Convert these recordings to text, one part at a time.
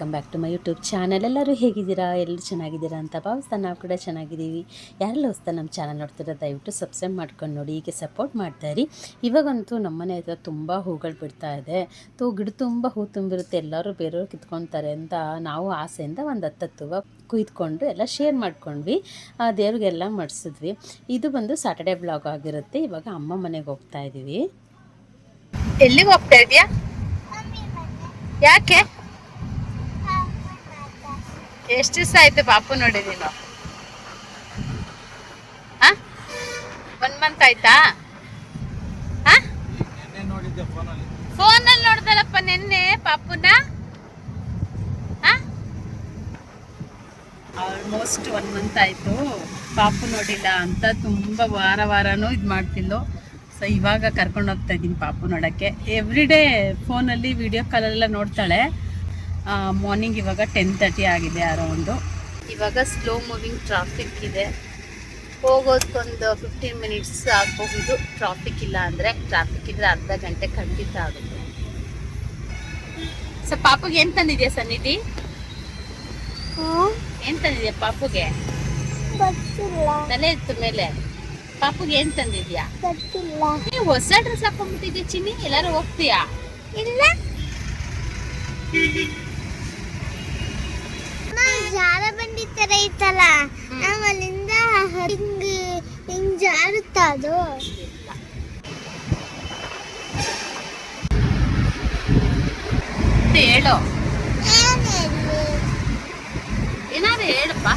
Welcome back to my YouTube channel. ಎಲ್ಲರೂ ಹೇಗಿದ್ದೀರಾ? ಎಲ್ಲರೂ ಚೆನ್ನಾಗಿದ್ದೀರಾ ಅಂತ ಭಾವಿಸ್ತಾ ನಾವು ಕೂಡ ಚೆನ್ನಾಗಿದ್ದೀವಿ. ಯಾರೆಲ್ಲ ಹೊಸ್ತಾ ನಮ್ಮ ಚಾನಲ್ ನೋಡ್ತೀರಾ ದಯವಿಟ್ಟು ಸಬ್ಸ್ಕ್ರೈಬ್ ಮಾಡ್ಕೊಂಡು ನೋಡಿ, ಹೀಗೆ ಸಪೋರ್ಟ್ ಮಾಡ್ತಾಯಿರಿ. ಇವಾಗಂತೂ ನಮ್ಮನೆ ಹತ್ರ ತುಂಬ ಹೂಗಳು ಬಿಡ್ತಾ ಇದೆ. ಗಿಡ ತುಂಬ ಹೂ ತುಂಬಿರುತ್ತೆ, ಎಲ್ಲರೂ ಬೇರೆಯವ್ರು ಕಿತ್ಕೊತಾರೆ ಅಂತ ನಾವು ಆಸೆಯಿಂದ ಒಂದು 10 ಹೂವು ಕುಯ್ದುಕೊಂಡು ಎಲ್ಲ ಶೇರ್ ಮಾಡ್ಕೊಂಡ್ವಿ. ದೇವ್ರಿಗೆಲ್ಲ ಮಾಡಿಸಿದ್ವಿ. ಇದು ಬಂದು ಸಾಟರ್ಡೆ ಬ್ಲಾಗ್ ಆಗಿರುತ್ತೆ. ಇವಾಗ ಅಮ್ಮ ಮನೆಗೆ ಹೋಗ್ತಾ ಇದ್ದೀವಿ. ಎಲ್ಲಿಗೆ ಹೋಗ್ತಾ ಇದೀಯಾ? ಯಾಕೆ? ಎಷ್ಟು ದಿವಸ ಆಯ್ತು ಪಾಪು ನೋಡಿ ನೀನು? 1 ಮಂತ್ ಆಯ್ತಾ? ಫೋನಲ್ಲಿ ನೋಡ್ದಲ್ಲಪ್ಪ ನಿನ್ನೆ ಪಾಪುನ. ಆಲ್ಮೋಸ್ಟ್ 1 ಮಂತ್ ಆಯ್ತು ಪಾಪು ನೋಡಿಲ್ಲ ಅಂತ ತುಂಬ ವಾರನೂ ಇದು ಮಾಡ್ತಿಲ್ಲೋ. ಸೊ ಇವಾಗ ಕರ್ಕೊಂಡು ಹೋಗ್ತಾ ಇದ್ದೀನಿ ಪಾಪು ನೋಡೋಕ್ಕೆ. ಎವ್ರಿ ಡೇ ಫೋನಲ್ಲಿ ವಿಡಿಯೋ ಕಾಲೆಲ್ಲ ನೋಡ್ತಾಳೆ. ಮಾರ್ನಿಂಗ್ ಇವಾಗ 10:30 ಆಗಿದೆ ಅರೌಂಡು. ಇವಾಗ ಸ್ಲೋ ಮೂವಿಂಗ್ ಟ್ರಾಫಿಕ್ ಇದೆ. ಹೋಗೋದಕ್ಕೊಂದು 15 ಮಿನಿಟ್ಸ್ ಆಗಬಹುದು ಟ್ರಾಫಿಕ್ ಇಲ್ಲ ಅಂದರೆ. ಟ್ರಾಫಿಕ್ ಇದ್ರೆ ಅರ್ಧ ಗಂಟೆ ಖಂಡಿತ ಆಗುತ್ತೆ. ಸೊ ಪಾಪುಗೆ ಏನು ತಂದಿದ್ಯಾ ಸನ್ನಿಧಿ? ಏನು ತಂದಿದ್ಯಾ ಪಾಪುಗೆ? ತಲೆ ಇತ್ತು ಮೇಲೆ. ಪಾಪುಗೆ ಏನ್ ತಂದಿದ್ಯಾ? ನೀವು ಹೊಸ ಡ್ರೆಸ್ ಹಾಕೊಂಡ್ಬಿಟ್ಟಿದ್ಯಾ ಚಿನ್ನಿ? ಎಲ್ಲಾರು ಹೋಗ್ತೀಯಾ? ಇಲ್ಲ, ಜಾರ ಬಂಡಿ ತರ ಐತಲ್ಲ, ನಾವು ಅಲ್ಲಿಂದ ಹಿಂಗ್ ಜಾರುತ್ತ ಅದು. ಹೇಳು, ಏನಾದ್ರು ಹೇಳಪ್ಪ.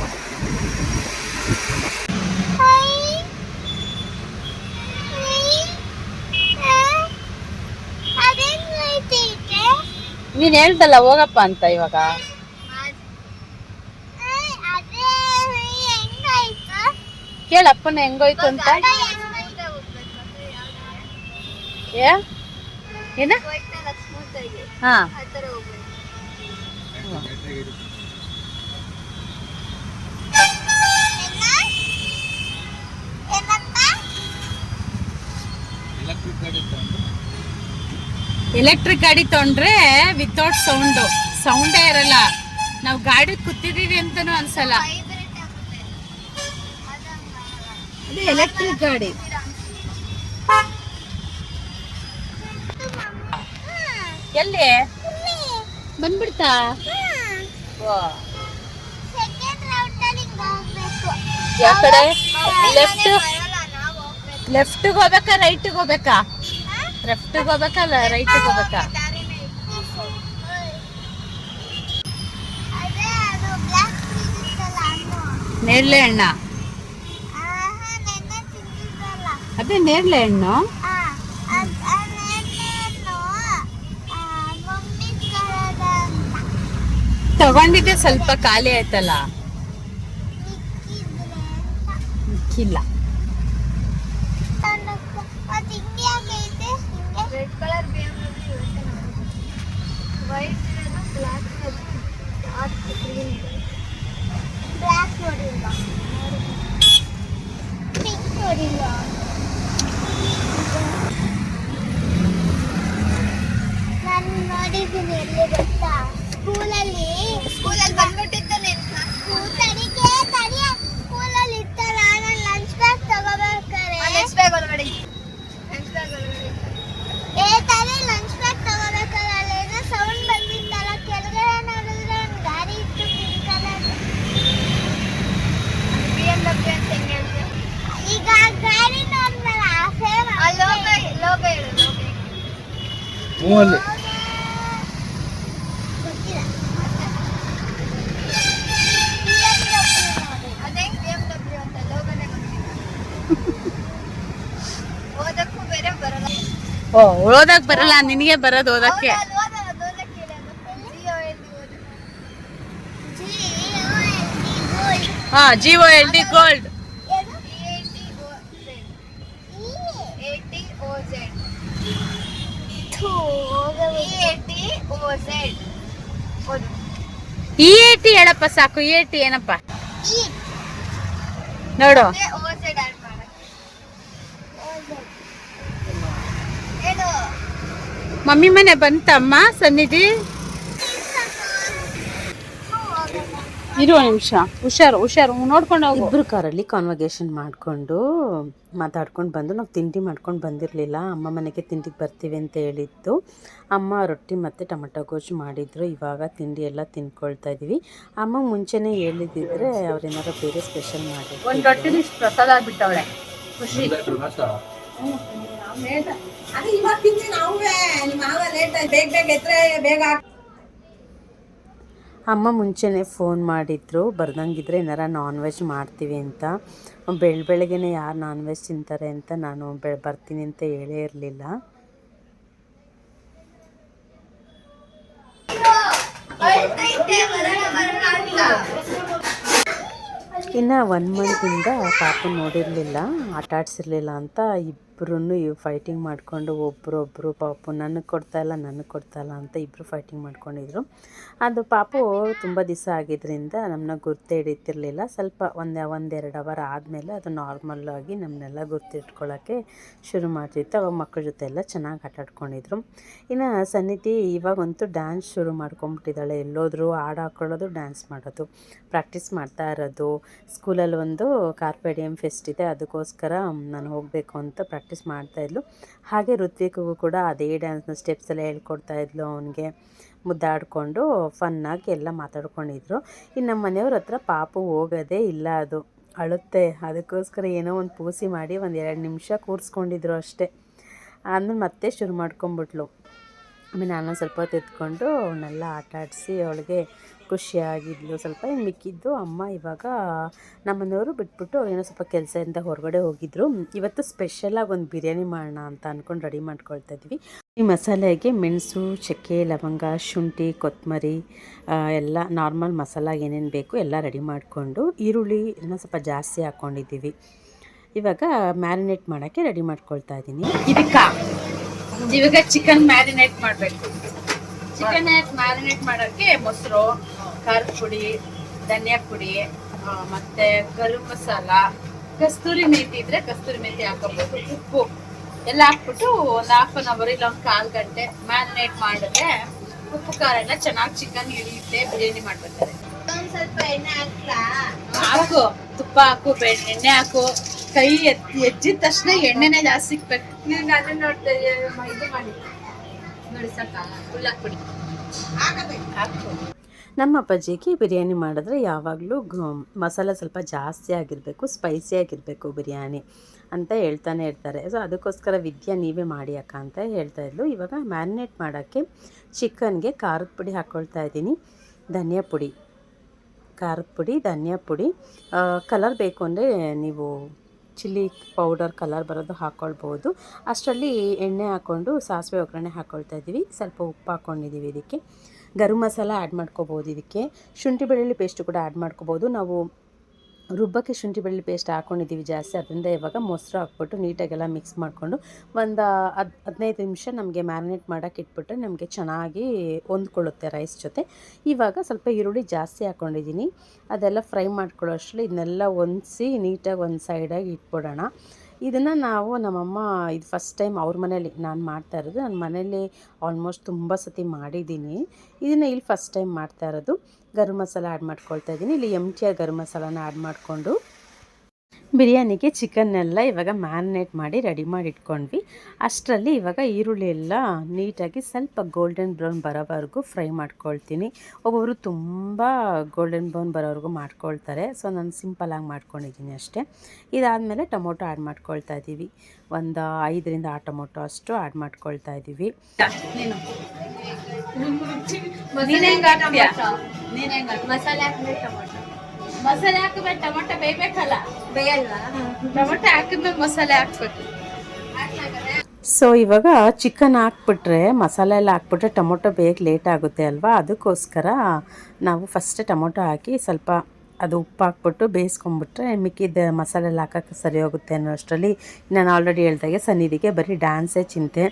ನೀನ್ ಹೇಳ್ದಲ್ಲ ಹೋಗಪ್ಪ ಅಂತ. ಇವಾಗ ಕೇಳಪ್ಪನ ಹೆಂಗೋಯ್ತು ಅಂತ. ಏನ? ಹಾ, ಎಲೆಕ್ಟ್ರಿಕ್ ಗಾಡಿ ತೊಗೊಂಡ್ರೆ ವಿತೌಟ್ ಸೌಂಡೇ ಇರಲ್ಲ. ನಾವು ಗಾಡಿ ಕೂತಿದೀವಿ ಅಂತಾನು ಅನ್ಸಲ್ಲ. ಅದೇ ಎಲೆಕ್ಟ್ರಿಕ್ ಗಾಡಿ. ಎಲ್ಲಿ ಬಂದ್ಬಿಡ್ತಾ? ಯಾವ ಕಡೆ? ಲೆಫ್ಟ್ಗೆ ಹೋಗ್ಬೇಕಾ ರೈಟ್ಗೆ ಹೋಗ್ಬೇಕಾ? ಲೆಫ್ಟ್ಗೆ ಹೋಗ್ಬೇಕಾ ರೈಟ್ಗೆ ಹೋಗ್ಬೇಕಾ? ನೇರಳೆ ಹಣ್ಣ. ಅದೇ ನೇರಳೆ ಹಣ್ಣು. ತಗೊಂಡಿದ್ದೆ, ಸ್ವಲ್ಪ ಖಾಲಿ ಆಯ್ತಲ್ಲ. ಇಲ್ಲ, red colour white black black ನೋಡಿಲ್ಲ, ಪಿಂಕ್ ನೋಡಿಲ್ಲ. ನಾನು ನೋಡಿದ್ದೀನಿ. ಎಲ್ಲಿ ಗೊತ್ತಾ? ಸ್ಕೂಲಲ್ಲಿ ಬಂದ್ಬಿಟ್ಟಿತ್ತು. ಸ್ಕೂಲಲ್ಲಿ ಇತ್ತಲ್ಲ, ನಾನು ಲಂಚ್ ಬ್ಯಾಗ್ ತಗೋಬೇಕಾರೆ ಲಂಚ್ ಬ್ಯಾಗ್ ತಲೆ ಲಂಚ್ ಬ್ಯಾಗ್ ತಗೋಬೇಕಾದ್ರೆ ಅಲ್ಲೇನೋ ಸೌಂಡ್ ಬಂದಿತ್ತಲ್ಲ. ಕೆಳಗಡೆ ನೋಡಿದ್ರೆ ಒಂದು ಗಾಡಿ ಇತ್ತು, ಪಿಂಕ್ ಕಲರ್. BMW ಅಂತ ಹೆಂಗೆ ಹೇಳ್ತೀಯ? ಈಗ ಗಾಡಿ ನೋಡಿದ್ಮೇಲೆ ಲೋಗೋ ಹೇಳು. ಗೊತ್ತಿಲ್ಲ. ಅದೇ BMW ಅಂತ ಲೋಗೋನೇ ಗೊತ್ತಿಲ್ಲ. ಓದಕ್ಕೂ ಬೇರೆ ಬರಲ್ಲ. ಓದಕ್ ಬರಲ್ಲ, ನಿನಗೆ ಬರೋದು ಓದಕ್ಕೆ. ಹಾ, GOLD ಗೋಲ್ಡ್. EAT ಹೇಳಪ್ಪ ಸಾಕು. EAT ಏನಪ್ಪ ನೋಡು. ಮಮ್ಮಿ ಮನೆ ಬಂತಮ್ಮ ಸನ್ನಿಧಿ? ಇರುವ ನಿಮಿಷ, ಹುಷಾರು ನೋಡ್ಕೊಂಡು ಹೋಗು. ಇಬ್ಬರು ಕಾರಲ್ಲಿ ಕಾನ್ವರ್ಗೇಷನ್ ಮಾಡಿಕೊಂಡು ಮಾತಾಡ್ಕೊಂಡು ಬಂದು ನಾವು ತಿಂಡಿ ಮಾಡ್ಕೊಂಡು ಬಂದಿರಲಿಲ್ಲ. ಅಮ್ಮ ಮನೆಗೆ ತಿಂಡಿಗೆ ಬರ್ತೀವಿ ಅಂತ ಹೇಳಿತ್ತು. ಅಮ್ಮ ರೊಟ್ಟಿ ಮತ್ತು ಟೊಮೆಟೊ ಗೊಜ್ಜು ಮಾಡಿದ್ರು. ಇವಾಗ ತಿಂಡಿ ಎಲ್ಲ ತಿನ್ಕೊಳ್ತಾ ಇದ್ದೀವಿ. ಅಮ್ಮ ಮುಂಚೆನೇ ಹೇಳಿದಿದ್ರೆ ಅವ್ರೇನಾದ್ರು ಬೇರೆ ಸ್ಪೆಷಲ್ ಮಾಡಿ ಒಂದು ರೊಟ್ಟಿ ಪ್ರಸಾದ ಆಗ್ಬಿಟ್ಟವಳೆ ಖುಷಿ. ಅಮ್ಮ ಮುಂಚೆನೇ ಫೋನ್ ಮಾಡಿದ್ರು ಬರ್ದಂಗಿದ್ರೆ ಏನಾರ ನಾನ್ ವೆಜ್ ಮಾಡ್ತೀವಿ ಅಂತ. ಬೆಳಗ್ಗೆನೇ ಯಾರು ನಾನ್ ವೆಜ್ ತಿಂತಾರೆ ಅಂತ ನಾನು ಬರ್ತೀನಿ ಅಂತ ಹೇಳೇ ಇರಲಿಲ್ಲ. ಇನ್ನು 1 ಮಂತಿಂದ ಪಾಪ ನೋಡಿರಲಿಲ್ಲ, ಆಟ ಆಡಿಸಿರ್ಲಿಲ್ಲ ಅಂತ ಇಬ್ಬರೂ ಫೈಟಿಂಗ್ ಮಾಡಿಕೊಂಡು ಒಬ್ಬರೊಬ್ಬರು ಪಾಪು ನನಗೆ ಕೊಡ್ತಾಯಿಲ್ಲ ಅಂತ ಇಬ್ಬರು ಫೈಟಿಂಗ್ ಮಾಡ್ಕೊಂಡಿದ್ರು. ಅದು ಪಾಪು ತುಂಬ ದಿವಸ ಆಗಿದ್ದರಿಂದ ನಮ್ಮನ್ನ ಗುರ್ತು ಹಿಡಿತಿರ್ಲಿಲ್ಲ. ಸ್ವಲ್ಪ ಒಂದೆರಡು ಅವರ್ ಆದಮೇಲೆ ಅದು ನಾರ್ಮಲ್ಲಾಗಿ ನಮ್ಮನ್ನೆಲ್ಲ ಗುರ್ತಿಟ್ಕೊಳ್ಳೋಕ್ಕೆ ಶುರು ಮಾಡ್ತಿತ್ತು. ಅವಾಗ ಮಕ್ಕಳ ಜೊತೆ ಎಲ್ಲ ಚೆನ್ನಾಗಿ ಆಟ ಆಡ್ಕೊಂಡಿದ್ರು. ಇನ್ನು ಸನ್ನಿಧಿ ಇವಾಗಂತೂ ಡ್ಯಾನ್ಸ್ ಶುರು ಮಾಡ್ಕೊಂಬಿಟ್ಟಿದ್ದಾಳೆ. ಎಲ್ಲೋದ್ರು ಹಾಡು ಹಾಕ್ಕೊಳ್ಳೋದು, ಡ್ಯಾನ್ಸ್ ಮಾಡೋದು, ಪ್ರಾಕ್ಟೀಸ್ ಮಾಡ್ತಾ ಇರೋದು. ಸ್ಕೂಲಲ್ಲಿ ಒಂದು ಕಾರ್ಪೆಡಿಯಮ್ ಫೆಸ್ಟ್ ಇದೆ, ಅದಕ್ಕೋಸ್ಕರ ನಾನು ಹೋಗಬೇಕು ಅಂತ ಪ್ರಾಕ್ಟೀಸ್ ಮಾಡ್ತಾಯಿದ್ಲು. ಹಾಗೆ ಋತ್ವಿಕ್ಗೂ ಕೂಡ ಅದೇ ಡ್ಯಾನ್ಸ್ನ ಸ್ಟೆಪ್ಸ್ ಎಲ್ಲ ಹೇಳ್ಕೊಡ್ತಾಯಿದ್ಲು. ಅವನಿಗೆ ಮುದ್ದಾಡಿಕೊಂಡು ಫನ್ನಾಗಿ ಎಲ್ಲ ಮಾತಾಡ್ಕೊಂಡಿದ್ರು. ಇನ್ನು ನಮ್ಮ ಮನೆಯವ್ರ ಹತ್ರ ಪಾಪು ಹೋಗೋದೇ ಇಲ್ಲ, ಅದು ಅಳುತ್ತೆ. ಅದಕ್ಕೋಸ್ಕರ ಏನೋ ಒಂದು ಪೂಸಿ ಮಾಡಿ 1-2 ನಿಮಿಷ ಕೂರಿಸ್ಕೊಂಡಿದ್ರು ಅಷ್ಟೇ. ಆಮೇಲೆ ಮತ್ತೆ ಶುರು ಮಾಡ್ಕೊಂಬಿಟ್ಲು. ಆಮೇಲೆ ನಾನು ಸ್ವಲ್ಪ ಹೊತ್ತು ಎತ್ಕೊಂಡು ಅವನ್ನೆಲ್ಲ ಆಟ ಆಡಿಸಿ ಅವಳಿಗೆ ಖುಷಿಯಾಗಿದ್ಲು. ಸ್ವಲ್ಪ ಇನ್ನು ಮಿಕ್ಕಿದ್ದು ಅಮ್ಮ ಇವಾಗ ನಮ್ಮನೆಯವರು ಬಿಟ್ಬಿಟ್ಟು ಏನೋ ಸ್ವಲ್ಪ ಕೆಲಸದಿಂದ ಹೊರಗಡೆ ಹೋಗಿದ್ರು. ಇವತ್ತು ಸ್ಪೆಷಲಾಗಿ ಒಂದು ಬಿರಿಯಾನಿ ಮಾಡೋಣ ಅಂತ ಅಂದ್ಕೊಂಡು ರೆಡಿ ಮಾಡ್ಕೊಳ್ತಾ ಇದ್ವಿ. ಈ ಮಸಾಲೆಗೆ ಮೆಣಸು, ಚಕ್ಕೆ, ಲವಂಗ, ಶುಂಠಿ, ಕೊತ್ತಂಬರಿ ಎಲ್ಲ ನಾರ್ಮಲ್ ಮಸಾಲ ಏನೇನು ಬೇಕು ಎಲ್ಲ ರೆಡಿ ಮಾಡಿಕೊಂಡು ಈರುಳ್ಳಿ ಇನ್ನೂ ಸ್ವಲ್ಪ ಜಾಸ್ತಿ ಹಾಕ್ಕೊಂಡಿದ್ದೀವಿ. ಇವಾಗ ಮ್ಯಾರಿನೇಟ್ ಮಾಡೋಕ್ಕೆ ರೆಡಿ ಮಾಡ್ಕೊಳ್ತಾ ಇದ್ದೀನಿ. ಇವಾಗ ಚಿಕನ್ ಮ್ಯಾರಿನೇಟ್ ಮಾಡಬೇಕು. ಚಿಕನ್ ಮ್ಯಾರಿನೇಟ್ ಮಾಡೋಕ್ಕೆ ಮೊಸರು, ಖಾರದ ಪುಡಿ, ಧನಿಯಾ ಪುಡಿ, ಮತ್ತೆ ಗರಂ ಮಸಾಲ, ಕಸ್ತೂರಿ ಮೇಥಿ ಇದ್ರೆ ಕಸ್ತೂರಿ ಮೇಥಿ ಹಾಕೋಬಹುದು, ಉಪ್ಪು ಎಲ್ಲ ಹಾಕ್ಬಿಟ್ಟು ಒಂದು 1/2 ಅವರ್ ಇಲ್ಲ 1/4 ಗಂಟೆ ಮ್ಯಾರಿನೇಟ್ ಮಾಡಿದ್ರೆ ಉಪ್ಪು ಖಾರ ಎಲ್ಲ ಚೆನ್ನಾಗಿ ಚಿಕನ್ ಹಿಡಿಯುತ್ತೆ. ಬಿರಿಯಾನಿ ಮಾಡ್ಬೇಕಾದ್ರೆ ಸ್ವಲ್ಪ ಎಣ್ಣೆ ಹಾಕು, ತುಪ್ಪ ಹಾಕು, ಎಣ್ಣೆ ಹಾಕು. ಕೈ ಎಜ್ಜಿದ ತಕ್ಷಣ ಎಣ್ಣೆನೇ ಜಾಸ್ತಿ ಸಿಕ್ಬೇಕು. ನೀವು ಅದನ್ನ ನೋಡ್ತಾ ಇದು ಮಾಡಿ ನೋಡಿ ಸಾಕ ಫುಲ್ ಹಾಕ್ಬಿಡಿ. ಹಾಕು. ನಮ್ಮ ಅಪ್ಪಾಜಿಗೆ ಬಿರಿಯಾನಿ ಮಾಡಿದ್ರೆ ಯಾವಾಗಲೂ ಮಸಾಲೆ ಸ್ವಲ್ಪ ಜಾಸ್ತಿ ಆಗಿರಬೇಕು, ಸ್ಪೈಸಿ ಆಗಿರಬೇಕು ಬಿರಿಯಾನಿ ಅಂತ ಹೇಳ್ತಾನೆ ಇರ್ತಾರೆ. ಸೊ ಅದಕ್ಕೋಸ್ಕರ ವಿದ್ಯಾ ನೀವೇ ಮಾಡಿ ಅಕ್ಕ ಅಂತ ಹೇಳ್ತಾಯಿದ್ಲು. ಇವಾಗ ಮ್ಯಾರಿನೇಟ್ ಮಾಡೋಕ್ಕೆ ಚಿಕನ್ಗೆ ಖಾರದ ಪುಡಿ ಹಾಕ್ಕೊಳ್ತಾ ಇದ್ದೀನಿ, ಧನಿಯಾ ಪುಡಿ, ಖಾರದ ಪುಡಿ, ಧನಿಯಾ ಪುಡಿ. ಕಲರ್ ಬೇಕು ಅಂದರೆ ನೀವು ಚಿಲ್ಲಿ ಪೌಡರ್ ಕಲರ್ ಬರೋದು ಹಾಕ್ಕೊಳ್ಬೋದು. ಅಷ್ಟರಲ್ಲಿ ಎಣ್ಣೆ ಹಾಕ್ಕೊಂಡು ಸಾಸಿವೆ ಒಗ್ಗರಣೆ ಹಾಕ್ಕೊಳ್ತಾ ಇದ್ದೀವಿ. ಸ್ವಲ್ಪ ಉಪ್ಪು ಹಾಕ್ಕೊಂಡಿದ್ದೀವಿ. ಇದಕ್ಕೆ ಗರಂ ಮಸಾಲ ಆ್ಯಡ್ ಮಾಡ್ಕೋಬೋದು. ಇದಕ್ಕೆ ಶುಂಠಿ ಬೆಳ್ಳುಳ್ಳಿ ಪೇಸ್ಟು ಕೂಡ ಆ್ಯಡ್ ಮಾಡ್ಕೋಬೋದು. ನಾವು ರುಬ್ಬಕ್ಕೆ ಶುಂಠಿ ಬೆಳ್ಳುಳ್ಳಿ ಪೇಸ್ಟ್ ಹಾಕ್ಕೊಂಡಿದ್ದೀವಿ ಜಾಸ್ತಿ, ಅದರಿಂದ ಇವಾಗ ಮೊಸರು ಹಾಕ್ಬಿಟ್ಟು ನೀಟಾಗೆಲ್ಲ ಮಿಕ್ಸ್ ಮಾಡಿಕೊಂಡು ಒಂದು 15 ನಿಮಿಷ ನಮಗೆ ಮ್ಯಾರಿನೇಟ್ ಮಾಡೋಕ್ಕೆ ಇಟ್ಬಿಟ್ರೆ ನಮಗೆ ಚೆನ್ನಾಗಿ ಹೊಂದ್ಕೊಳ್ಳುತ್ತೆ ರೈಸ್ ಜೊತೆ. ಇವಾಗ ಸ್ವಲ್ಪ ಈರುಳ್ಳಿ ಜಾಸ್ತಿ ಹಾಕ್ಕೊಂಡಿದ್ದೀನಿ. ಅದೆಲ್ಲ ಫ್ರೈ ಮಾಡ್ಕೊಳ್ಳೋ ಅಷ್ಟರಲ್ಲಿ ಇದನ್ನೆಲ್ಲ ಹೊಂದಿಸಿ ನೀಟಾಗಿ ಒಂದು ಸೈಡಾಗಿ ಇಟ್ಬಿಡೋಣ. ಇದನ್ನು ನಾವು ನಮ್ಮಮ್ಮ ಇದು ಫಸ್ಟ್ ಟೈಮ್ ಅವ್ರ ಮನೇಲಿ ನಾನು ಮಾಡ್ತಾ ಇರೋದು. ನನ್ನ ಮನೇಲಿ ಆಲ್ಮೋಸ್ಟ್ ತುಂಬ ಸತಿ ಮಾಡಿದ್ದೀನಿ. ಇದನ್ನು ಇಲ್ಲಿ ಫಸ್ಟ್ ಟೈಮ್ ಮಾಡ್ತಾ ಇರೋದು. ಗರಂ ಮಸಾಲ ಆ್ಯಡ್ ಮಾಡ್ಕೊಳ್ತಾ ಇದ್ದೀನಿ. ಇಲ್ಲಿ MTR ಗರಂ ಮಸಾಲಾನ ಆ್ಯಡ್ ಮಾಡಿಕೊಂಡು ಬಿರಿಯಾನಿಗೆ ಚಿಕನ್ನೆಲ್ಲ ಇವಾಗ ಮ್ಯಾರಿನೇಟ್ ಮಾಡಿ ರೆಡಿ ಮಾಡಿ ಇಟ್ಕೊಂಡ್ವಿ. ಅಷ್ಟರಲ್ಲಿ ಇವಾಗ ಈರುಳ್ಳಿ ಎಲ್ಲ ನೀಟಾಗಿ ಸ್ವಲ್ಪ ಗೋಲ್ಡನ್ ಬ್ರೌನ್ ಬರೋವರೆಗೂ ಫ್ರೈ ಮಾಡ್ಕೊಳ್ತೀನಿ. ಒಬ್ಬೊಬ್ಬರು ತುಂಬ ಗೋಲ್ಡನ್ ಬ್ರೌನ್ ಬರೋವರೆಗೂ ಮಾಡ್ಕೊಳ್ತಾರೆ. ಸೊ ನಾನು ಸಿಂಪಲಾಗಿ ಮಾಡ್ಕೊಂಡಿದ್ದೀನಿ ಅಷ್ಟೇ. ಇದಾದಮೇಲೆ ಟೊಮೊಟೊ ಆ್ಯಡ್ ಮಾಡ್ಕೊಳ್ತಾ ಇದ್ದೀವಿ. ಒಂದು 5-6 ಟೊಮೊಟೊ ಅಷ್ಟು ಆ್ಯಡ್ ಮಾಡ್ಕೊಳ್ತಾ ಇದ್ದೀವಿ. ಮಸಾಲೆ ಹಾಕ್ಬೇಕು, ಟೊಮೊಟೊ ಮಸಾಲೆ ಹಾಕಬೇಕು. ಟೊಮೊಟೊ ಬೇಯಬೇಕಲ್ಲ, ಬೇಯಲ್ವಾ? ಟೊಮೊಟೊ ಹಾಕಿದ್ಮೇಲೆ ಮಸಾಲೆ ಹಾಕ್ಬೇಕು. ಸೊ ಇವಾಗ ಚಿಕನ್ ಹಾಕ್ಬಿಟ್ರೆ ಮಸಾಲೆ ಎಲ್ಲ ಹಾಕ್ಬಿಟ್ರೆ ಟೊಮೊಟೊ ಬೇಗ ಲೇಟ್ ಆಗುತ್ತೆ ಅಲ್ವಾ. ಅದಕ್ಕೋಸ್ಕರ ನಾವು ಫಸ್ಟೇ ಟೊಮೊಟೊ ಹಾಕಿ ಸ್ವಲ್ಪ ಅದು ಉಪ್ಪು ಹಾಕ್ಬಿಟ್ಟು ಬೇಯಿಸ್ಕೊಂಬಿಟ್ರೆ ಮಿಕ್ಕಿದ ಮಸಾಲೆ ಎಲ್ಲ ಹಾಕೋಕ್ಕೆ ಸರಿ ಹೋಗುತ್ತೆ ಅನ್ನೋ ಅಷ್ಟರಲ್ಲಿ ನಾನು ಆಲ್ರೆಡಿ ಹೇಳ್ದಾಗೆ ಸನ್ನಿಧಿಗೆ ಬರೀ ಡ್ಯಾನ್ಸೇ ಚಿಂತೆ.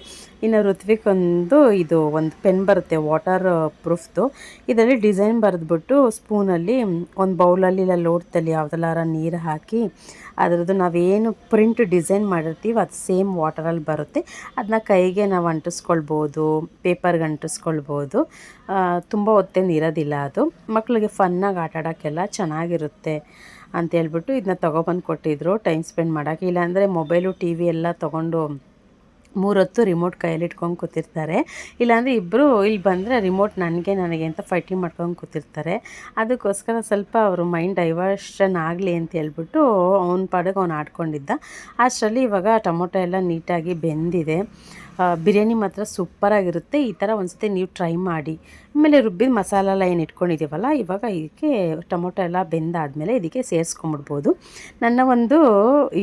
ಇನ್ನು ಋತ್ವಿಕ್ ಇದು ಒಂದು ಪೆನ್ ಬರುತ್ತೆ ವಾಟರ್ ಪ್ರೂಫ್ದು. ಇದರಲ್ಲಿ ಡಿಸೈನ್ ಬರೆದ್ಬಿಟ್ಟು ಸ್ಪೂನಲ್ಲಿ ಒಂದು ಬೌಲಲ್ಲಿ ಇಲ್ಲ ಲೋಟದಲ್ಲಿ ಯಾವುದೆಲ್ಲಾರ ನೀರು ಹಾಕಿ ಅದರದ್ದು ನಾವೇನು ಪ್ರಿಂಟ್ ಡಿಸೈನ್ ಮಾಡಿರ್ತೀವಿ ಅದು ಸೇಮ್ ವಾಟರಲ್ಲಿ ಬರುತ್ತೆ. ಅದನ್ನ ಕೈಗೆ ನಾವು ಅಂಟಿಸ್ಕೊಳ್ಬೋದು, ಪೇಪರ್ಗೆ ಅಂಟಿಸ್ಕೊಳ್ಬೋದು. ತುಂಬ ಹೊತ್ತೇನು ಇರೋದಿಲ್ಲ. ಅದು ಮಕ್ಕಳಿಗೆ ಫನ್ನಾಗಿ ಆಟ ಆಡೋಕ್ಕೆಲ್ಲ ಚೆನ್ನಾಗಿರುತ್ತೆ ಅಂತ ಹೇಳ್ಬಿಟ್ಟು ಇದನ್ನ ತೊಗೊಬಂದು ಕೊಟ್ಟಿದ್ರು ಟೈಮ್ ಸ್ಪೆಂಡ್ ಮಾಡೋಕ್ಕೆ. ಇಲ್ಲಾಂದರೆ ಮೊಬೈಲು ಟಿ ವಿ ಎಲ್ಲ ತೊಗೊಂಡು 3 ಹೊತ್ತು ರಿಮೋಟ್ ಕೈಯಲ್ಲಿ ಇಟ್ಕೊಂಡು ಕೂತಿರ್ತಾರೆ. ಇಲ್ಲಾಂದರೆ ಇಬ್ಬರು ಇಲ್ಲಿ ಬಂದರೆ ರಿಮೋಟ್ ನನಗೆ ಅಂತ ಫೈಟಿಂಗ್ ಮಾಡ್ಕೊಂಡು ಕೂತಿರ್ತಾರೆ. ಅದಕ್ಕೋಸ್ಕರ ಸ್ವಲ್ಪ ಅವರು ಮೈಂಡ್ ಡೈವರ್ಷನ್ ಆಗಲಿ ಅಂತ ಹೇಳ್ಬಿಟ್ಟು ಅವ್ನ ಪಾಡಿಗೆ ಅವ್ನು ಆಡ್ಕೊಂಡಿದ್ದ. ಅಷ್ಟರಲ್ಲಿ ಇವಾಗ ಟೊಮೊಟೊ ಎಲ್ಲ ನೀಟಾಗಿ ಬೆಂದಿದೆ. ಬಿರಿಯಾನಿ ಮಾತ್ರ ಸೂಪರಾಗಿರುತ್ತೆ. ಈ ಥರ ಒಂದ್ಸತಿ ನೀವು ಟ್ರೈ ಮಾಡಿ. ಆಮೇಲೆ ರುಬ್ಬಿದ ಮಸಾಲ ಎಲ್ಲ ಏನು ಇಟ್ಕೊಂಡಿದ್ದೀವಲ್ಲ, ಇವಾಗ ಇದಕ್ಕೆ ಟೊಮೊಟೊ ಎಲ್ಲ ಬೆಂದಾದಮೇಲೆ ಇದಕ್ಕೆ ಸೇರಿಸ್ಕೊಂಬಿಡ್ಬೋದು. ನನ್ನ ಒಂದು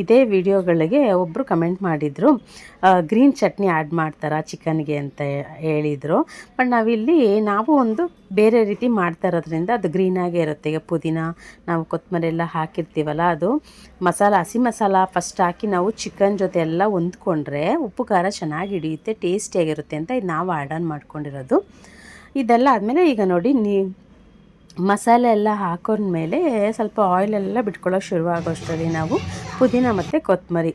ಇದೇ ವಿಡಿಯೋಗಳಿಗೆ ಒಬ್ಬರು ಕಮೆಂಟ್ ಮಾಡಿದರು, ಗ್ರೀನ್ ಚಟ್ನಿ ಆ್ಯಡ್ ಮಾಡ್ತಾರಾ ಚಿಕನ್ಗೆ ಅಂತ ಹೇಳಿದರು. ಬಟ್ ನಾವು ಒಂದು ಬೇರೆ ರೀತಿ ಮಾಡ್ತಾ ಇರೋದ್ರಿಂದ ಅದು ಗ್ರೀನಾಗೇ ಇರುತ್ತೆ. ಈಗ ಪುದೀನ ನಾವು ಕೊತ್ತಂಬರಿ ಎಲ್ಲ ಹಾಕಿರ್ತೀವಲ್ಲ, ಅದು ಹಸಿ ಮಸಾಲ ಫಸ್ಟ್ ಹಾಕಿ ನಾವು ಚಿಕನ್ ಜೊತೆ ಎಲ್ಲ ಹೊಂದ್ಕೊಂಡ್ರೆ ಉಪ್ಪು ಖಾರ ಚೆನ್ನಾಗಿ ಹಿಡಿಯುತ್ತೆ, ಟೇಸ್ಟಿಯಾಗಿರುತ್ತೆ ಅಂತ ಇದು ನಾವು ಆ್ಯಡ್ ಆನ್ ಮಾಡ್ಕೊಂಡಿರೋದು. ಇದೆಲ್ಲ ಆದಮೇಲೆ ಈಗ ನೋಡಿ ಮಸಾಲೆ ಎಲ್ಲ ಹಾಕೊಂಡ್ಮೇಲೆ ಸ್ವಲ್ಪ ಆಯಿಲೆಲ್ಲ ಬಿಟ್ಕೊಳ್ಳೋಕೆ ಶುರುವಾಗೋಷ್ಟರಲ್ಲಿ ನಾವು ಪುದೀನ ಮತ್ತು ಕೊತ್ತಂಬರಿ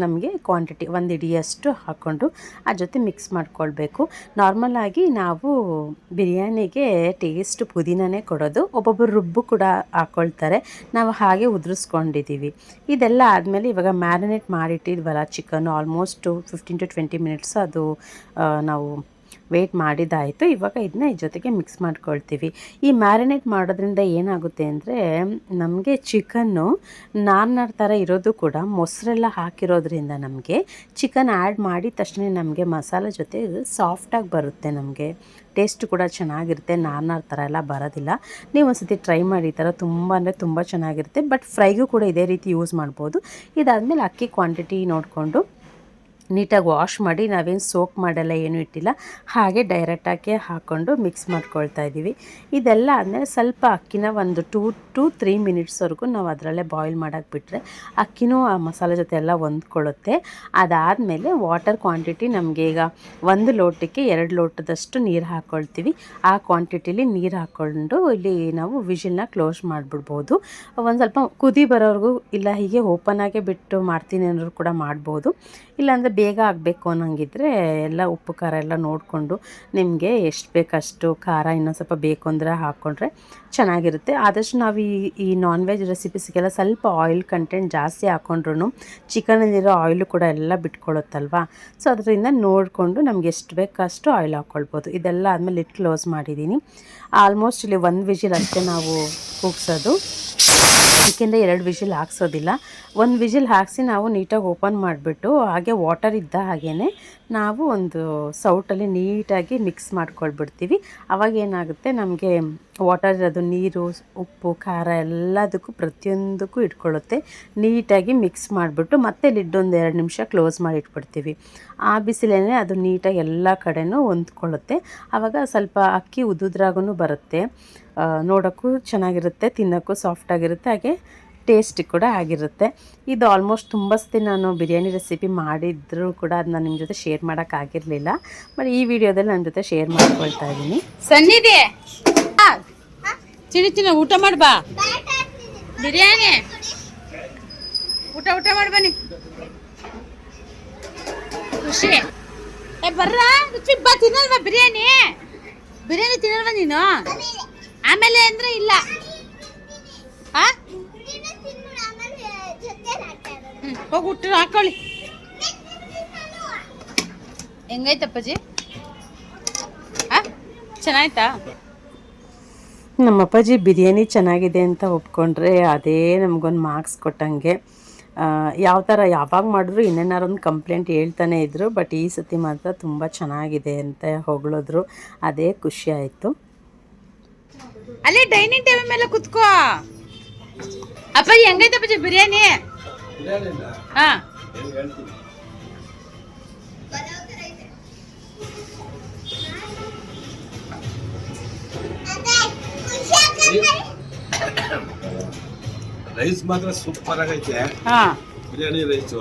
ನಮಗೆ ಕ್ವಾಂಟಿಟಿ 1 ಹಿಡಿಯಷ್ಟು ಹಾಕ್ಕೊಂಡು ಆ ಜೊತೆ ಮಿಕ್ಸ್ ಮಾಡ್ಕೊಳ್ಬೇಕು. ನಾರ್ಮಲಾಗಿ ನಾವು ಬಿರಿಯಾನಿಗೆ ಟೇಸ್ಟ್ ಪುದೀನನೇ ಕೊಡೋದು, ಒಬ್ಬೊಬ್ಬರು ರುಬ್ಬು ಕೂಡ ಹಾಕ್ಕೊಳ್ತಾರೆ. ನಾವು ಹಾಗೆ ಉದುರಿಸ್ಕೊಂಡಿದ್ದೀವಿ. ಇದೆಲ್ಲ ಆದಮೇಲೆ ಇವಾಗ ಮ್ಯಾರಿನೇಟ್ ಮಾಡಿಟ್ಟಿದ್ವಲ್ಲ ಚಿಕನ್, ಆಲ್ಮೋಸ್ಟು 15 to 20 ಮಿನಿಟ್ಸ್ ಅದು ನಾವು ವೇಟ್ ಮಾಡಿದ್ದಾಯಿತು. ಇವಾಗ ಇದನ್ನ ಈ ಜೊತೆಗೆ ಮಿಕ್ಸ್ ಮಾಡ್ಕೊಳ್ತೀವಿ. ಈ ಮ್ಯಾರಿನೇಟ್ ಮಾಡೋದ್ರಿಂದ ಏನಾಗುತ್ತೆ ಅಂದರೆ ನಮಗೆ ಚಿಕನ್ನು ನಾರ್ ಥರ ಇರೋದು ಕೂಡ ಮೊಸರೆಲ್ಲ ಹಾಕಿರೋದ್ರಿಂದ ನಮಗೆ ಚಿಕನ್ ಆ್ಯಡ್ ಮಾಡಿದ ತಕ್ಷಣ ನಮಗೆ ಮಸಾಲೆ ಜೊತೆ ಸಾಫ್ಟಾಗಿ ಬರುತ್ತೆ. ನಮಗೆ ಟೇಸ್ಟ್ ಕೂಡ ಚೆನ್ನಾಗಿರುತ್ತೆ, ನಾರ್ ಥರ ಎಲ್ಲ ಬರೋದಿಲ್ಲ. ನೀವು ಒಂದ್ಸತಿ ಟ್ರೈ ಮಾಡಿ. ಈ ಥರ ತುಂಬ ಅಂದರೆ ತುಂಬ ಚೆನ್ನಾಗಿರುತ್ತೆ. ಬಟ್ ಫ್ರೈಗೂ ಕೂಡ ಇದೇ ರೀತಿ ಯೂಸ್ ಮಾಡ್ಬೋದು. ಇದಾದಮೇಲೆ ಅಕ್ಕಿ ಕ್ವಾಂಟಿಟಿ ನೋಡಿಕೊಂಡು ನೀಟಾಗಿ ವಾಶ್ ಮಾಡಿ, ನಾವೇನು ಸೋಕ್ ಮಾಡಲ್ಲ, ಏನೂ ಇಟ್ಟಿಲ್ಲ, ಹಾಗೆ ಡೈರೆಕ್ಟಾಗಿ ಹಾಕ್ಕೊಂಡು ಮಿಕ್ಸ್ ಮಾಡ್ಕೊಳ್ತಾ ಇದ್ದೀವಿ. ಇದೆಲ್ಲ ಆದಮೇಲೆ ಸ್ವಲ್ಪ ಅಕ್ಕಿನ ಒಂದು 2 to 3 ಮಿನಿಟ್ಸ್ವರೆಗೂ ನಾವು ಅದರಲ್ಲೇ ಬಾಯ್ಲ್ ಮಾಡೋಕ್ಕೆ ಬಿಟ್ಟರೆ ಅಕ್ಕಿನೂ ಆ ಮಸಾಲೆ ಜೊತೆ ಎಲ್ಲ ಹೊಂದ್ಕೊಳ್ಳುತ್ತೆ. ಅದಾದಮೇಲೆ ವಾಟರ್ ಕ್ವಾಂಟಿಟಿ ನಮಗೆ ಈಗ 1 ಲೋಟಕ್ಕೆ 2 ಲೋಟದಷ್ಟು ನೀರು ಹಾಕ್ಕೊಳ್ತೀವಿ. ಆ ಕ್ವಾಂಟಿಟಿಲಿ ನೀರು ಹಾಕ್ಕೊಂಡು ಇಲ್ಲಿ ನಾವು ವಿಜಿಲ್ನ ಕ್ಲೋಸ್ ಮಾಡಿಬಿಡ್ಬೋದು. ಒಂದು ಸ್ವಲ್ಪ ಕುದಿ ಬರೋವರೆಗೂ, ಇಲ್ಲ ಹೀಗೆ ಓಪನಾಗೆ ಬಿಟ್ಟು ಮಾಡ್ತೀನಿ ಅನ್ನೋರು ಕೂಡ ಮಾಡ್ಬೋದು. ಇಲ್ಲಾಂದರೆ ಬೇಗ ಆಗಬೇಕು ಅನ್ನೋಂಗಿದ್ರೆ ಎಲ್ಲ ಉಪ್ಪು ಖಾರ ಎಲ್ಲ ನೋಡಿಕೊಂಡು ನಿಮಗೆ ಎಷ್ಟು ಬೇಕಷ್ಟು ಖಾರ ಇನ್ನೊಂದು ಸ್ವಲ್ಪ ಬೇಕು ಅಂದರೆ ಹಾಕ್ಕೊಂಡ್ರೆ ಚೆನ್ನಾಗಿರುತ್ತೆ. ಆದಷ್ಟು ನಾವು ಈ ನಾನ್ ವೆಜ್ ರೆಸಿಪೀಸ್ಗೆಲ್ಲ ಸ್ವಲ್ಪ ಆಯಿಲ್ ಕಂಟೆಂಟ್ ಜಾಸ್ತಿ ಹಾಕ್ಕೊಂಡ್ರು ಚಿಕನಲ್ಲಿರೋ ಆಯಿಲು ಕೂಡ ಎಲ್ಲ ಬಿಟ್ಕೊಳ್ಳುತ್ತಲ್ವ. ಸೊ ಅದರಿಂದ ನೋಡಿಕೊಂಡು ನಮ್ಗೆ ಎಷ್ಟು ಬೇಕಷ್ಟು ಆಯಿಲ್ ಹಾಕ್ಕೊಳ್ಬೋದು. ಇದೆಲ್ಲ ಆದಮೇಲೆ ಲಿಡ್ ಕ್ಲೋಸ್ ಮಾಡಿದ್ದೀನಿ. ಆಲ್ಮೋಸ್ಟ್ ಇಲ್ಲಿ 1 ವಿಜಿಲ್ ಅಷ್ಟೇ ನಾವು ಕೂಗ್ಸೋದು, ಏಕೆಂದರೆ 2 ವಿಜಿಲ್ ಹಾಕ್ಸೋದಿಲ್ಲ. 1 ವಿಜಿಲ್ ಹಾಕಿಸಿ ನಾವು ನೀಟಾಗಿ ಓಪನ್ ಮಾಡಿಬಿಟ್ಟು ಹಾಗೆ ವಾಟರ್ ಇದ್ದ ಹಾಗೇ ನಾವು ಒಂದು ಸೌಟಲ್ಲಿ ನೀಟಾಗಿ ಮಿಕ್ಸ್ ಮಾಡ್ಕೊಳ್ಬಿಡ್ತೀವಿ. ಅವಾಗ ಏನಾಗುತ್ತೆ, ನಮಗೆ ವಾಟರ್ ಇರೋದು ನೀರು, ಉಪ್ಪು, ಖಾರ ಎಲ್ಲದಕ್ಕೂ ಪ್ರತಿಯೊಂದಕ್ಕೂ ಇಟ್ಕೊಳ್ಳುತ್ತೆ. ನೀಟಾಗಿ ಮಿಕ್ಸ್ ಮಾಡಿಬಿಟ್ಟು ಮತ್ತೆ ಲಿಡ್ ಒಂದು 2 ನಿಮಿಷ ಕ್ಲೋಸ್ ಮಾಡಿ ಇಟ್ಬಿಡ್ತೀವಿ. ಆ ಬಿಸಿಲೇ ಅದು ನೀಟಾಗಿ ಎಲ್ಲ ಕಡೆನೂ ಹೊಂದ್ಕೊಳ್ಳುತ್ತೆ. ಆವಾಗ ಸ್ವಲ್ಪ ಅಕ್ಕಿ ಉದುದ್ರಾಗೂ ಬರುತ್ತೆ, ನೋಡೋಕ್ಕೂ ಚೆನ್ನಾಗಿರುತ್ತೆ, ತಿನ್ನೋಕ್ಕೂ ಸಾಫ್ಟಾಗಿರುತ್ತೆ, ಹಾಗೆ ಟೇಸ್ಟಿ ಕೂಡ ಆಗಿರುತ್ತೆ. ಇದು ಆಲ್ಮೋಸ್ಟ್ ತುಂಬ ಸತಿ ನಾನು ಬಿರಿಯಾನಿ ರೆಸಿಪಿ ಮಾಡಿದ್ರು ಕೂಡ ಅದನ್ನ ನಿಮ್ಮ ಜೊತೆ ಶೇರ್ ಮಾಡೋಕ್ಕಾಗಿರಲಿಲ್ಲ. ಬಟ್ ಈ ವಿಡಿಯೋದಲ್ಲಿ ನನ್ನ ಜೊತೆ ಶೇರ್ ಮಾಡ್ಕೊಳ್ತಾ ಇದ್ದೀನಿ. ಸನ್ನಿದೆ ಚಿನ್ನ ಊಟ ಮಾಡ್ಬಾ, ಬಿರಿಯಾನಿ ಊಟ ಮಾಡಿ ಬನ್ನಿ. ಖುಷಿ ಬರ್ರ ಬಾ, ತಿನ್ನಲ್ವಾ ಬಿರಿಯಾನಿ ತಿನ್ನಲ್ವಾ ನೀನು? ಆಮೇಲೆ ಅಂದ್ರೆ ಇಲ್ಲ. ಹೋಗಿ ಊಟ ಹಾಕೊಳ್ಳಿ. ಹೆಂಗೈತಪ್ಪಾಜಿ? ಚೆನ್ನಾಯ್ತಾ? ನಮ್ಮ ಅಪ್ಪಾಜಿ ಬಿರಿಯಾನಿ ಚೆನ್ನಾಗಿದೆ ಅಂತ ಒಪ್ಕೊಂಡ್ರೆ ಅದೇ ನಮಗೊಂದು ಮಾರ್ಕ್ಸ್ ಕೊಟ್ಟಂಗೆ. ಯಾವ ಥರ ಯಾವಾಗ ಮಾಡಿದ್ರು ಇನ್ನೇನಾರೊಂದು ಕಂಪ್ಲೇಂಟ್ ಹೇಳ್ತಾನೆ ಇದ್ದರು. ಬಟ್ ಈ ಸತಿ ಮಾತ್ರ ತುಂಬ ಚೆನ್ನಾಗಿದೆ ಅಂತ ಹೊಗಳಿದ್ರು, ಅದೇ ಖುಷಿ ಆಯಿತು. ಅಲ್ಲೇ ಡೈನಿಂಗ್ ಟೇಬಲ್ ಮೇಲೆ ಕುತ್ಕೋ. ಅಪ್ಪಾಜಿ ಹೆಂಗೈತೆ ಅಪ್ಪಾಜಿ ಬಿರಿಯಾನಿ? ಹಾ, ರೈಸ್ ಮಾತ್ರ ಸೂಪರ್ ಆಗೈತೆ. ಬಿರಿಯಾನಿ ರೈಸು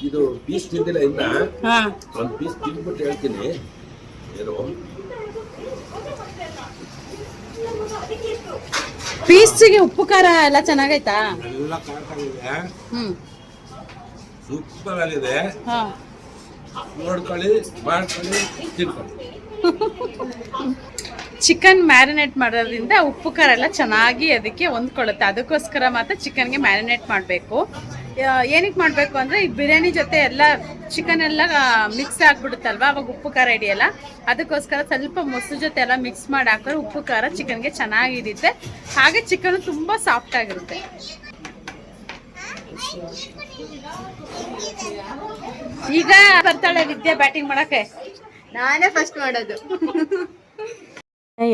ಇದು ಪೀಸ್ ತಿಂದಿಲ್ಲ ಇನ್ನ. ಒಂದು ಪೀಸ್ ತಿಂದ್ಬಿಟ್ಟು ಹೇಳ್ತೀನಿ. ಏನು ಪೀಸ್ಗೆ ಉಪ್ಪು ಖಾರ ಎಲ್ಲ ಚೆನ್ನಾಗೈತಾ? ಎಲ್ಲ ಎಲ್ಲ ಕಾಣ್ತಾಗಿದೆ, ಹ್ಞೂ ಸೂಪರ್ ಆಗಿದೆ. ಹಾಂ ನೋಡ್ಕೊಳ್ಳಿ, ಮಾಡ್ಕೊಳ್ಳಿ, ತಿನ್ಕೊಳ್ಳಿ. ಚಿಕನ್ ಮ್ಯಾರಿನೇಟ್ ಮಾಡೋದ್ರಿಂದ ಉಪ್ಪು ಖಾರ ಎಲ್ಲ ಚೆನ್ನಾಗಿ ಅದಕ್ಕೆ ಹೊಂದ್ಕೊಳ್ಳುತ್ತೆ. ಅದಕ್ಕೋಸ್ಕರ ಮಾತ್ರ ಚಿಕನ್ಗೆ ಮ್ಯಾರಿನೇಟ್ ಮಾಡಬೇಕು. ಏನಕ್ಕೆ ಮಾಡಬೇಕು ಅಂದರೆ ಈ ಬಿರಿಯಾನಿ ಜೊತೆ ಎಲ್ಲ ಚಿಕನ್ ಎಲ್ಲ ಮಿಕ್ಸ್ ಆಗಿಬಿಡುತ್ತಲ್ವ, ಅವಾಗ ಉಪ್ಪು ಖಾರ ಹಿಡಿಯಲ್ಲ. ಅದಕ್ಕೋಸ್ಕರ ಸ್ವಲ್ಪ ಮೊಸರು ಜೊತೆ ಎಲ್ಲ ಮಿಕ್ಸ್ ಮಾಡಿ ಹಾಕಿದ್ರೆ ಉಪ್ಪು ಖಾರ ಚಿಕನ್ಗೆ ಚೆನ್ನಾಗಿ ಹಿಡಿಯುತ್ತೆ. ಹಾಗೆ ಚಿಕನ್ ತುಂಬ ಸಾಫ್ಟ್ ಆಗಿರುತ್ತೆ. ಈಗ ಬರ್ತಾಳೆ ವಿದ್ಯಾ ಬ್ಯಾಟಿಂಗ್ ಮಾಡೋಕ್ಕೆ. ನಾನೇ ಫಸ್ಟ್ ಮಾಡೋದು.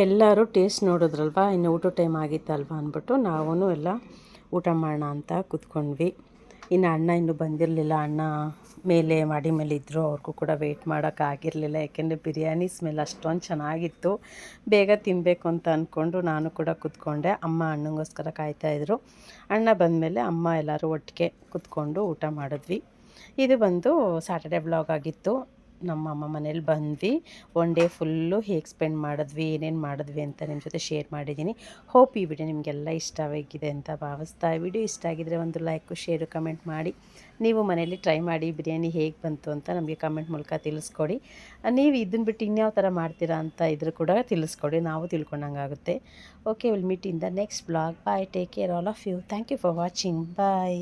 ಎಲ್ಲರೂ ಟೇಸ್ಟ್ ನೋಡಿದ್ರಲ್ವ, ಇನ್ನು ಊಟ ಟೈಮ್ ಆಗಿತ್ತಲ್ವ ಅಂದ್ಬಿಟ್ಟು ನಾವು ಎಲ್ಲ ಊಟ ಮಾಡೋಣ ಅಂತ ಕೂತ್ಕೊಂಡ್ವಿ. ಇನ್ನು ಅಣ್ಣ ಇನ್ನೂ ಬಂದಿರಲಿಲ್ಲ. ಅಣ್ಣ ಮೇಲೆ ಮಾಡಿ ಮೇಲೆ ಇದ್ದರು. ಅವ್ರಿಗೂ ಕೂಡ ವೆಯ್ಟ್ ಮಾಡೋಕ್ಕಾಗಿರಲಿಲ್ಲ, ಯಾಕೆಂದರೆ ಬಿರಿಯಾನಿ ಸ್ಮೆಲ್ ಅಷ್ಟೊಂದು ಚೆನ್ನಾಗಿತ್ತು. ಬೇಗ ತಿನ್ನಬೇಕು ಅಂತ ಅಂದ್ಕೊಂಡು ನಾನು ಕೂಡ ಕೂತ್ಕೊಂಡೆ. ಅಮ್ಮ ಅಣ್ಣಂಗೋಸ್ಕರ ಕಾಯ್ತಾಯಿದ್ರು. ಅಣ್ಣ ಬಂದಮೇಲೆ ಅಮ್ಮ ಎಲ್ಲರೂ ಒಟ್ಟಿಗೆ ಕೂತ್ಕೊಂಡು ಊಟ ಮಾಡಿದ್ವಿ. ಇದು ಬಂದು ಸ್ಯಾಟರ್ಡೆ ವ್ಲಾಗ್ ಆಗಿತ್ತು. ನಮ್ಮ ಅಮ್ಮ ಮನೇಲಿ ಬಂದ್ವಿ. ಒನ್ ಡೇ ಫುಲ್ಲು ಹೇಗೆ ಸ್ಪೆಂಡ್ ಮಾಡಿದ್ವಿ, ಏನೇನು ಮಾಡಿದ್ವಿ ಅಂತ ನಿಮ್ಮ ಜೊತೆ ಶೇರ್ ಮಾಡಿದ್ದೀನಿ. ಹೋಪ್ ಈ ವಿಡಿಯೋ ನಿಮಗೆಲ್ಲ ಇಷ್ಟವಾಗಿದೆ ಅಂತ ಭಾವಿಸ್ತಾ, ವಿಡಿಯೋ ಇಷ್ಟ ಆಗಿದರೆ ಒಂದು ಲೈಕು, ಶೇರು, ಕಮೆಂಟ್ ಮಾಡಿ. ನೀವು ಮನೇಲಿ ಟ್ರೈ ಮಾಡಿ ಬಿರಿಯಾನಿ ಹೇಗೆ ಬಂತು ಅಂತ ನಮಗೆ ಕಮೆಂಟ್ ಮೂಲಕ ತಿಳಿಸ್ಕೊಡಿ. ನೀವು ಇದನ್ನು ಬಿಟ್ಟು ಇನ್ಯಾವ ಥರ ಮಾಡ್ತೀರಾ ಅಂತ ಇದ್ರೂ ಕೂಡ ತಿಳಿಸ್ಕೊಡಿ, ನಾವು ತಿಳ್ಕೊಂಡಂಗಾಗುತ್ತೆ. Okay, will meet in the next vlog. Bye, take care all of you. Thank you for watching. Bye.